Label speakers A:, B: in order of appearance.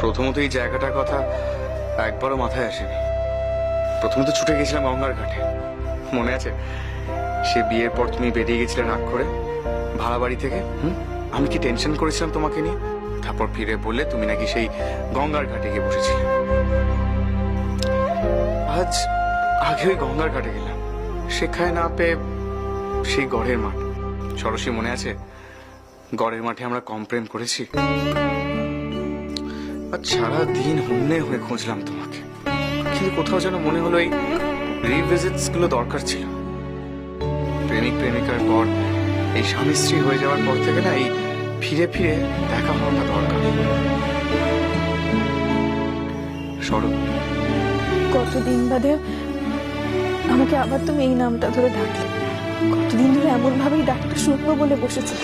A: প্রথমত এই জায়গাটার কথা একবারও মাথায় আসেনি। প্রথমত ছুটে গেছিলাম গঙ্গার ঘাটে, মনে আছে? সে বিয়ের পর তুমি বেরিয়ে গেছিলে রাগ করে ভাড়া বাড়ি থেকে। আমি কি টেনশন করেছিলাম তোমাকে নিয়ে। তারপর ফিরে বললে তুমি নাকি সেই গঙ্গার ঘাটে গিয়ে বসেছিলে। আজ আগে ওই গঙ্গার ঘাটে গেলাম, সেখানে না পেয়ে সেই গড়ের মাঠ। সরস্বী, মনে আছে গড়ের মাঠে আমরা কম প্রেম করেছি? আর সারা দিন হন্যে হয়ে খুঁজলাম তোমাকে, কিন্তু কোথাও যেন মনে হলো এই রিভিজিটস গুলো দরকার ছিল। প্রেমিক প্রেমিকার পর এই স্বামী স্ত্রী হয়ে যাওয়ার পর থেকে না এই ফিরে ফিরে দেখা হওয়াটা দরকার। সরব,
B: কতদিন বাদে আমাকে আবার তুমি এই নামটা ধরে ডাকলে। কতদিন ধরে এমন ভাবেই ডাকটা শুনবো বলে বসেছি।